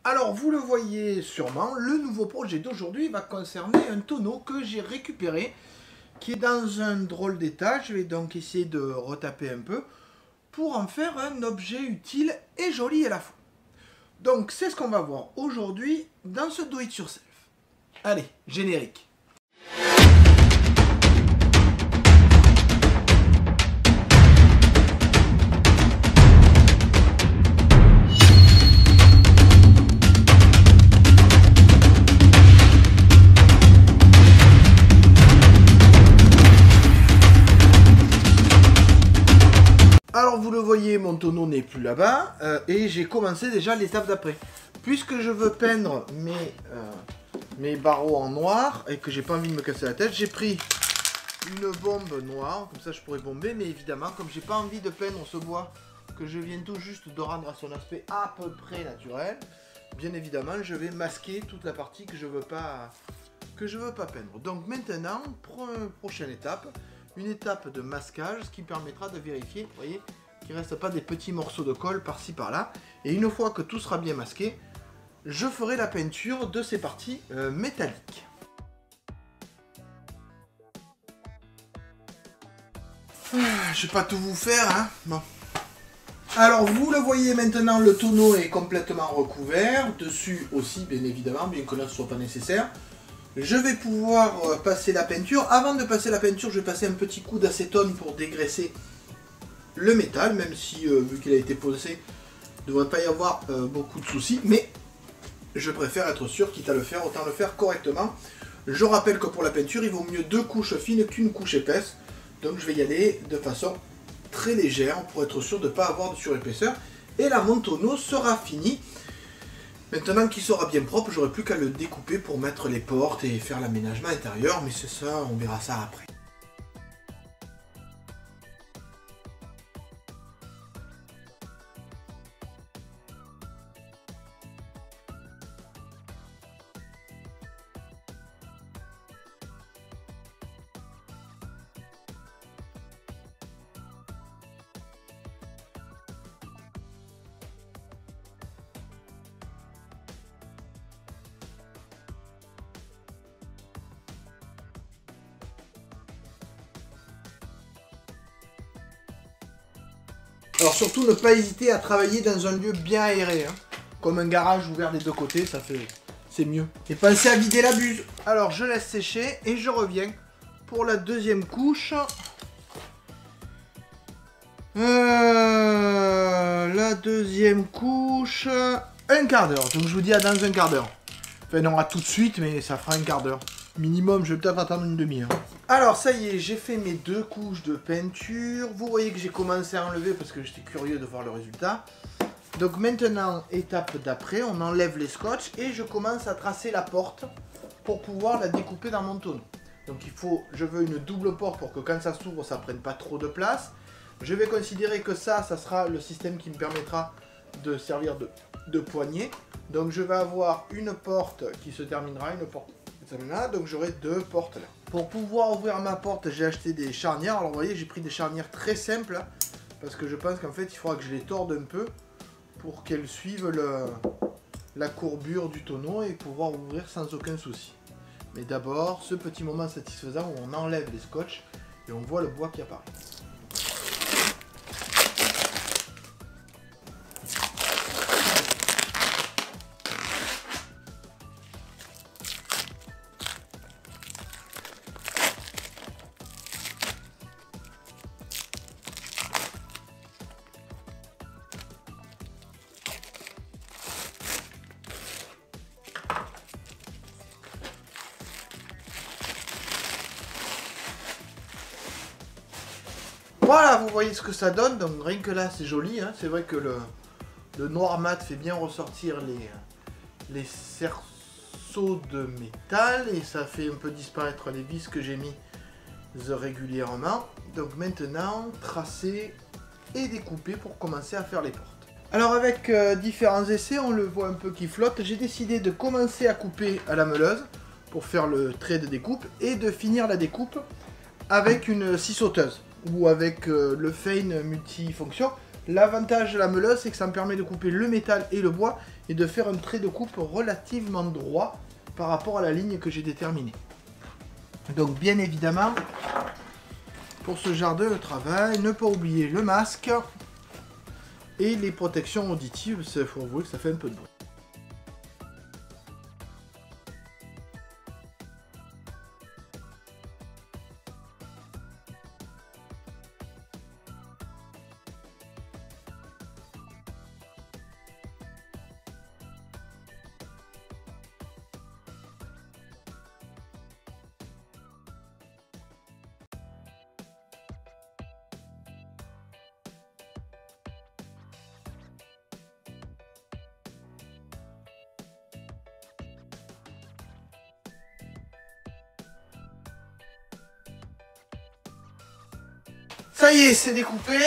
Alors vous le voyez sûrement, le nouveau projet d'aujourd'hui va concerner un tonneau que j'ai récupéré, qui est dans un drôle d'état. Je vais donc essayer de retaper un peu pour en faire un objet utile et joli à la fois. Donc c'est ce qu'on va voir aujourd'hui dans ce Do It Yourself. Allez, générique. Alors vous le voyez, mon tonneau n'est plus là-bas et j'ai commencé déjà l'étape d'après. Puisque je veux peindre mes barreaux en noir et que j'ai pas envie de me casser la tête, j'ai pris une bombe noire, comme ça je pourrais bomber, mais évidemment comme j'ai pas envie de peindre ce bois que je viens tout juste de rendre à son aspect à peu près naturel, bien évidemment je vais masquer toute la partie que je veux pas peindre. Donc maintenant, prochaine étape, une étape de masquage, ce qui permettra de vérifier, vous voyez, qu'il ne reste pas des petits morceaux de colle par-ci par-là. Et une fois que tout sera bien masqué, je ferai la peinture de ces parties métalliques. Je vais pas tout vous faire, hein. Bon. Alors vous le voyez maintenant, le tonneau est complètement recouvert, dessus aussi bien évidemment, bien que là ce soit pas nécessaire. Je vais pouvoir passer la peinture. Avant de passer la peinture, je vais passer un petit coup d'acétone pour dégraisser le métal, même si, vu qu'il a été posé, il ne devrait pas y avoir beaucoup de soucis. Mais je préfère être sûr, quitte à le faire, autant le faire correctement. Je rappelle que pour la peinture, il vaut mieux 2 couches fines qu'une couche épaisse. Donc je vais y aller de façon très légère pour être sûr de ne pas avoir de surépaisseur. Et là, mon tonneau sera fini. Maintenant qu'il sera bien propre, j'aurai plus qu'à le découper pour mettre les portes et faire l'aménagement intérieur, mais c'est ça, on verra ça après. Alors surtout ne pas hésiter à travailler dans un lieu bien aéré, hein. Comme un garage ouvert des deux côtés, c'est mieux. Et pensez à vider la buse. Alors je laisse sécher et je reviens pour la deuxième couche. La deuxième couche, un quart d'heure. Donc je vous dis à dans un quart d'heure. Enfin non, à tout de suite, mais ça fera un quart d'heure. Minimum, je vais peut-être attendre une demi-heure. Alors ça y est, j'ai fait mes 2 couches de peinture. Vous voyez que j'ai commencé à enlever parce que j'étais curieux de voir le résultat. Donc maintenant, étape d'après, on enlève les scotch et je commence à tracer la porte pour pouvoir la découper dans mon tonneau. Donc je veux une double porte pour que quand ça s'ouvre, ça prenne pas trop de place. Je vais considérer que ça sera le système qui me permettra de servir de poignée. Donc je vais avoir une porte qui se terminera, une porte là, donc j'aurai 2 portes là. Pour pouvoir ouvrir ma porte, j'ai acheté des charnières. Alors vous voyez, j'ai pris des charnières très simples parce que je pense qu'en fait il faudra que je les torde un peu pour qu'elles suivent la courbure du tonneau et pouvoir ouvrir sans aucun souci. Mais d'abord, ce petit moment satisfaisant où on enlève les scotch et on voit le bois qui apparaît. Voilà, vous voyez ce que ça donne, donc rien que là c'est joli, hein. C'est vrai que le noir mat fait bien ressortir les cerceaux de métal et ça fait un peu disparaître les vis que j'ai mis régulièrement. Donc maintenant, tracer et découper pour commencer à faire les portes. Alors avec différents essais, on le voit un peu qui flotte, j'ai décidé de commencer à couper à la meuleuse pour faire le trait de découpe et de finir la découpe avec une scie sauteuse ou avec le Fein multifonction. L'avantage de la meuleuse, c'est que ça me permet de couper le métal et le bois et de faire un trait de coupe relativement droit par rapport à la ligne que j'ai déterminée. Donc bien évidemment, pour ce genre de travail, ne pas oublier le masque et les protections auditives, il faut avouer que ça fait un peu de bruit. Ça y est, c'est découpé.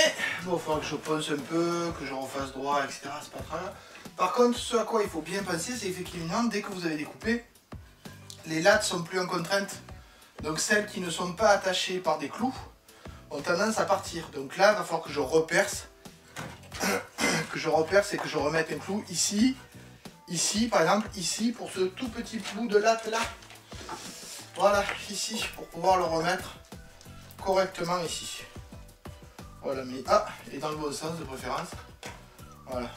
Bon, il faudra que je ponce un peu, que je refasse droit, etc. C'est pas très grave. Par contre, ce à quoi il faut bien penser, c'est effectivement, dès que vous avez découpé, les lattes sont plus en contrainte. Donc celles qui ne sont pas attachées par des clous ont tendance à partir. Donc là, il va falloir que je reperce. Et que je remette un clou ici. Ici, par exemple, ici, pour ce tout petit bout de latte là. Voilà, ici, pour pouvoir le remettre correctement ici. Voilà, mais et dans le bon sens de préférence. Voilà.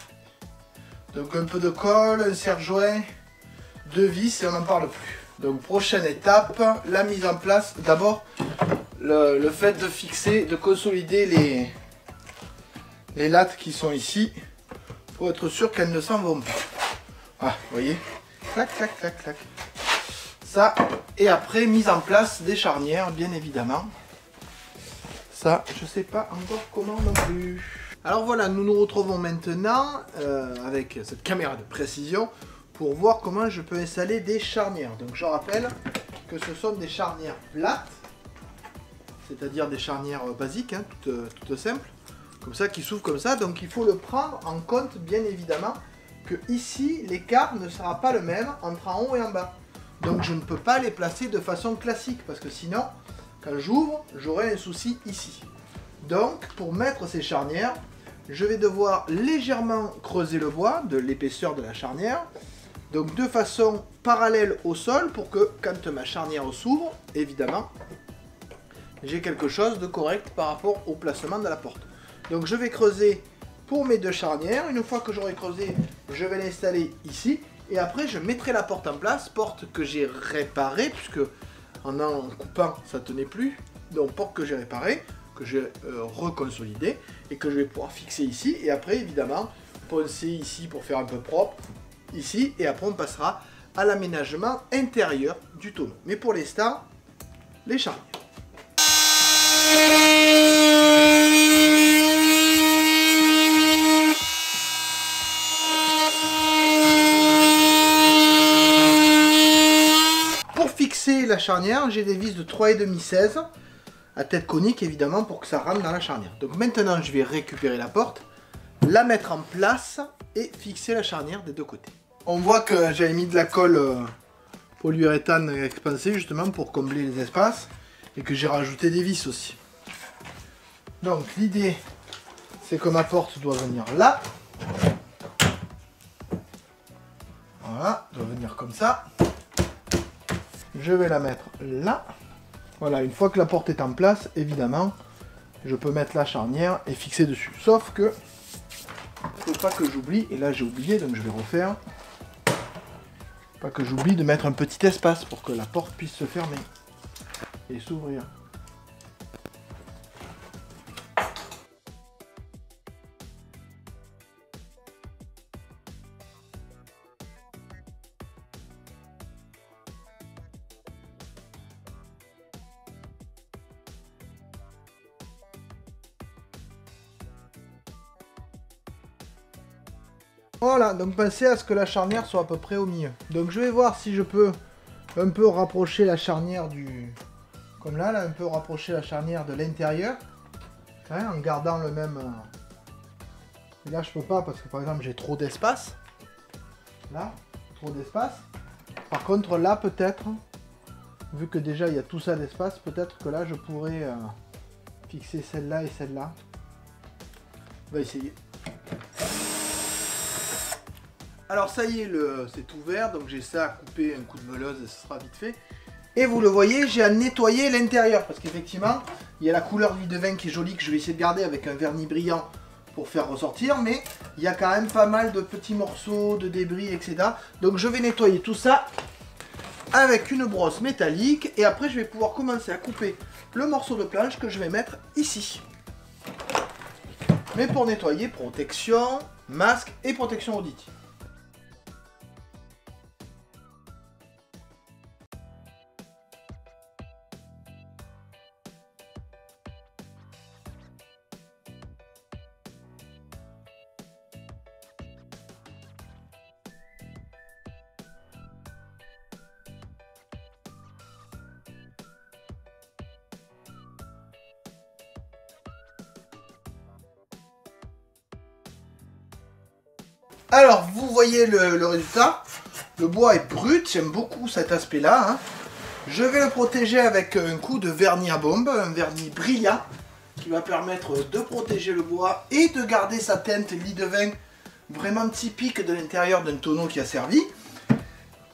Donc un peu de colle, un serre-joint, 2 vis et on n'en parle plus. Donc prochaine étape, la mise en place. D'abord, le fait de fixer, de consolider les lattes qui sont ici pour être sûr qu'elles ne s'en vont pas. Voilà, vous voyez. Clac, clac, clac, clac. Ça, et après, mise en place des charnières, bien évidemment. Ça, je sais pas encore comment non plus. Alors voilà, nous nous retrouvons maintenant avec cette caméra de précision pour voir comment je peux installer des charnières. Donc je rappelle que ce sont des charnières plates, c'est-à-dire des charnières basiques, hein, toutes simples, comme ça, qui s'ouvrent comme ça. Donc il faut le prendre en compte, bien évidemment, que ici, l'écart ne sera pas le même entre en haut et en bas. Donc je ne peux pas les placer de façon classique, parce que sinon, quand j'ouvre, j'aurai un souci ici. Donc, pour mettre ces charnières, je vais devoir légèrement creuser le bois de l'épaisseur de la charnière, donc de façon parallèle au sol, pour que quand ma charnière s'ouvre, évidemment, j'ai quelque chose de correct par rapport au placement de la porte. Donc je vais creuser pour mes 2 charnières. Une fois que j'aurai creusé, je vais l'installer ici, et après je mettrai la porte en place, porte que j'ai réparée, puisque en coupant ça tenait plus, donc porte que j'ai réparée, que j'ai reconsolidée, et que je vais pouvoir fixer ici, et après évidemment poncer ici pour faire un peu propre, ici, et après on passera à l'aménagement intérieur du tonneau. Mais pour l'instant, les charnières. Pour fixer la charnière, j'ai des vis de 3,5 16 à tête conique évidemment pour que ça rentre dans la charnière. Donc maintenant je vais récupérer la porte, la mettre en place et fixer la charnière des 2 côtés. On voit que j'avais mis de la colle polyuréthane expansée justement pour combler les espaces et que j'ai rajouté des vis aussi. Donc l'idée c'est que ma porte doit venir là. Voilà, doit venir comme ça. Je vais la mettre là. Voilà, une fois que la porte est en place, évidemment, je peux mettre la charnière et fixer dessus. Sauf que, faut pas que j'oublie, et là j'ai oublié, donc je vais refaire. Pas que j'oublie de mettre un petit espace pour que la porte puisse se fermer et s'ouvrir. Voilà, donc pensez à ce que la charnière soit à peu près au milieu. Donc je vais voir si je peux un peu rapprocher la charnière du... Comme là, un peu rapprocher la charnière de l'intérieur. Hein, en gardant le même... Et là je peux pas parce que par exemple j'ai trop d'espace. Là, trop d'espace. Par contre là peut-être, vu que déjà il y a tout ça d'espace, peut-être que là je pourrais fixer celle-là et celle-là. On va essayer. Alors ça y est, c'est ouvert, donc j'ai ça à couper, un coup de meuleuse et ce sera vite fait. Et vous le voyez, j'ai à nettoyer l'intérieur, parce qu'effectivement, il y a la couleur du de vin qui est jolie, que je vais essayer de garder avec un vernis brillant pour faire ressortir, mais il y a quand même pas mal de petits morceaux, de débris, etc. Donc je vais nettoyer tout ça avec une brosse métallique, et après je vais pouvoir commencer à couper le morceau de planche que je vais mettre ici. Mais pour nettoyer, protection, masque et protection auditive. Alors, vous voyez le résultat. Le bois est brut, j'aime beaucoup cet aspect-là. Hein. Je vais le protéger avec un coup de vernis à bombe, un vernis brillant, qui va permettre de protéger le bois et de garder sa teinte lit de vin vraiment typique de l'intérieur d'un tonneau qui a servi.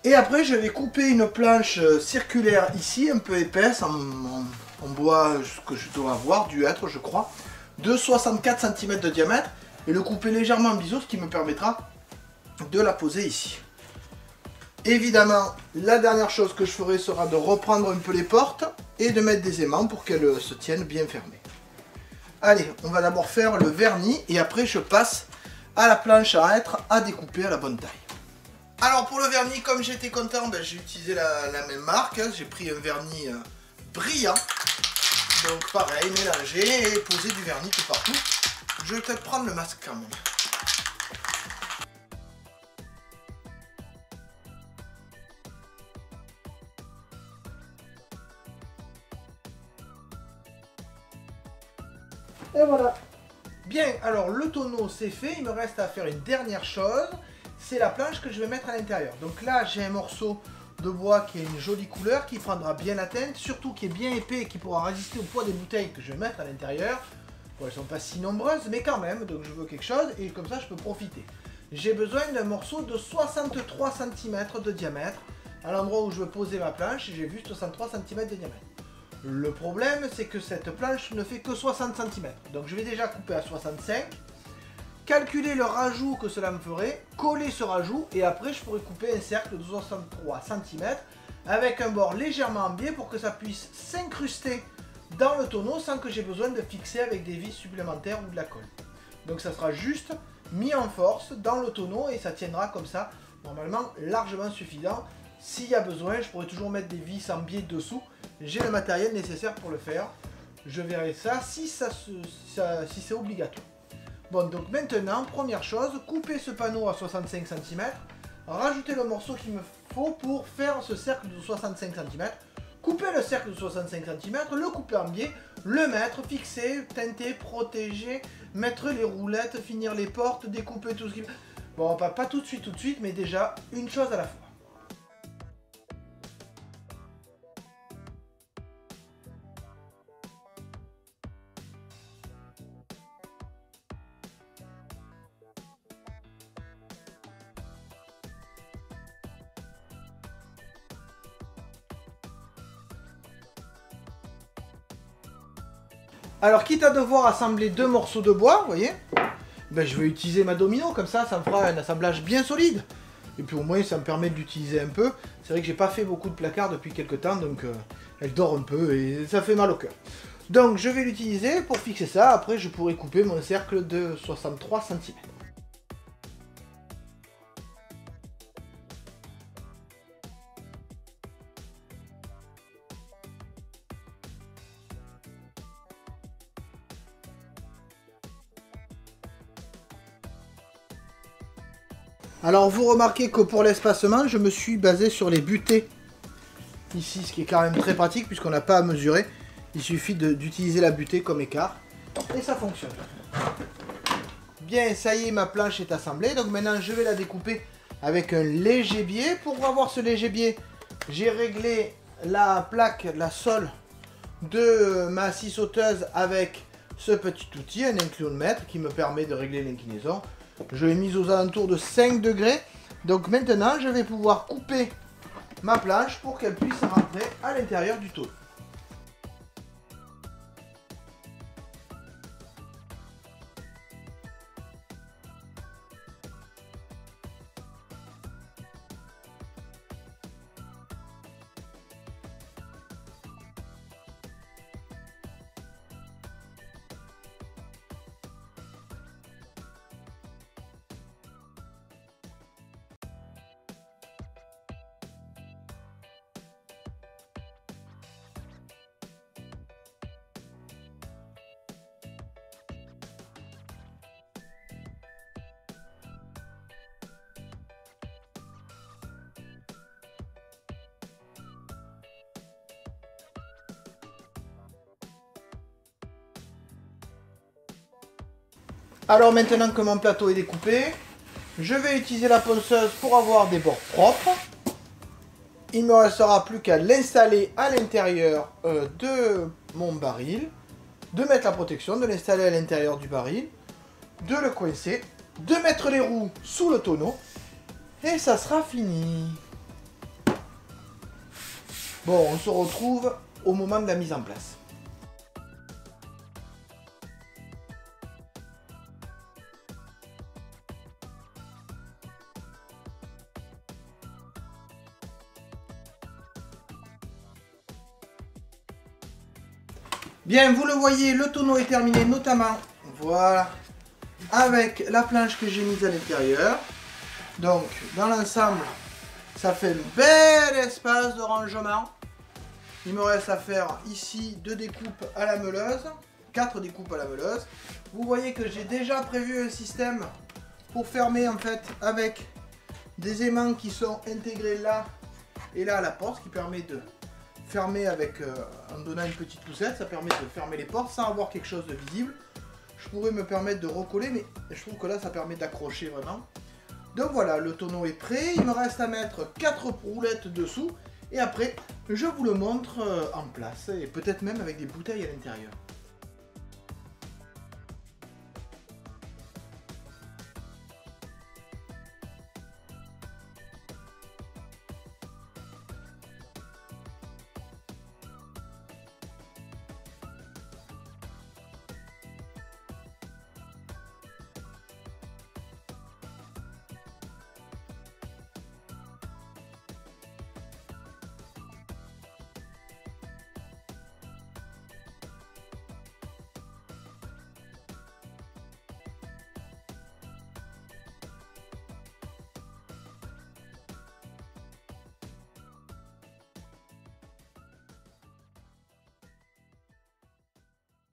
Et après, je vais couper une planche circulaire ici, un peu épaisse, en bois que je dois avoir, dû être, je crois, de 64 cm de diamètre, et le couper légèrement en biseau, ce qui me permettra de la poser ici. Évidemment, la dernière chose que je ferai sera de reprendre un peu les portes et de mettre des aimants pour qu'elles se tiennent bien fermées. Allez, on va d'abord faire le vernis et après je passe à la planche à hêtre à découper à la bonne taille. Alors pour le vernis, comme j'étais content, j'ai utilisé la même marque. J'ai pris un vernis brillant. Donc pareil, mélanger et poser du vernis tout partout. Je vais peut-être prendre le masque quand même. Et voilà. Bien, alors le tonneau c'est fait, il me reste à faire une dernière chose, c'est la planche que je vais mettre à l'intérieur. Donc là j'ai un morceau de bois qui a une jolie couleur, qui prendra bien la teinte, surtout qui est bien épais et qui pourra résister au poids des bouteilles que je vais mettre à l'intérieur. Bon, elles ne sont pas si nombreuses, mais quand même, donc je veux quelque chose et comme ça je peux profiter. J'ai besoin d'un morceau de 63 cm de diamètre. À l'endroit où je veux poser ma planche, j'ai vu 63 cm de diamètre. Le problème, c'est que cette planche ne fait que 60 cm. Donc je vais déjà couper à 65, calculer le rajout que cela me ferait, coller ce rajout, et après je pourrais couper un cercle de 63 cm avec un bord légèrement en biais pour que ça puisse s'incruster dans le tonneau sans que j'ai besoin de fixer avec des vis supplémentaires ou de la colle. Donc ça sera juste mis en force dans le tonneau et ça tiendra comme ça, normalement largement suffisant. S'il y a besoin, je pourrais toujours mettre des vis en biais dessous. J'ai le matériel nécessaire pour le faire. Je verrai ça si c'est obligatoire. Bon, donc maintenant, première chose, couper ce panneau à 65 cm, rajouter le morceau qu'il me faut pour faire ce cercle de 65 cm, couper le cercle de 65 cm, le couper en biais, le mettre, fixer, teinter, protéger, mettre les roulettes, finir les portes, découper tout ce qui... Bon, pas tout de suite, mais déjà une chose à la fois. Alors, quitte à devoir assembler deux morceaux de bois, vous voyez, ben, je vais utiliser ma domino, comme ça me fera un assemblage bien solide. Et puis au moins, ça me permet de l'utiliser un peu. C'est vrai que j'ai pas fait beaucoup de placards depuis quelques temps, donc elle dort un peu et ça fait mal au cœur. Donc, je vais l'utiliser pour fixer ça. Après, je pourrai couper mon cercle de 63 cm. Alors vous remarquez que pour l'espacement, je me suis basé sur les butées ici, ce qui est quand même très pratique puisqu'on n'a pas à mesurer. Il suffit d'utiliser la butée comme écart et ça fonctionne. Bien, ça y est, ma planche est assemblée. Donc maintenant, je vais la découper avec un léger biais. Pour avoir ce léger biais, j'ai réglé la plaque, la sole de ma scie sauteuse avec ce petit outil, un inclinomètre qui me permet de régler l'inclinaison. Je l'ai mise aux alentours de 5 degrés. Donc maintenant, je vais pouvoir couper ma planche pour qu'elle puisse rentrer à l'intérieur du tonneau. Alors maintenant que mon plateau est découpé, je vais utiliser la ponceuse pour avoir des bords propres. Il ne me restera plus qu'à l'installer à l'intérieur de mon baril, de mettre la protection, de l'installer à l'intérieur du baril, de le coincer, de mettre les roues sous le tonneau, et ça sera fini. Bon, on se retrouve au moment de la mise en place. Bien, vous le voyez, le tonneau est terminé, notamment, voilà, avec la planche que j'ai mise à l'intérieur. Donc, dans l'ensemble, ça fait un bel espace de rangement. Il me reste à faire ici 2 découpes à la meuleuse, 4 découpes à la meuleuse. Vous voyez que j'ai déjà prévu un système pour fermer en fait avec des aimants qui sont intégrés là et là à la porte, ce qui permet de fermer avec, en donnant une petite poussette, ça permet de fermer les portes sans avoir quelque chose de visible. Je pourrais me permettre de recoller, mais je trouve que là ça permet d'accrocher vraiment. Donc voilà, le tonneau est prêt, il me reste à mettre 4 roulettes dessous, et après je vous le montre en place, et peut-être même avec des bouteilles à l'intérieur.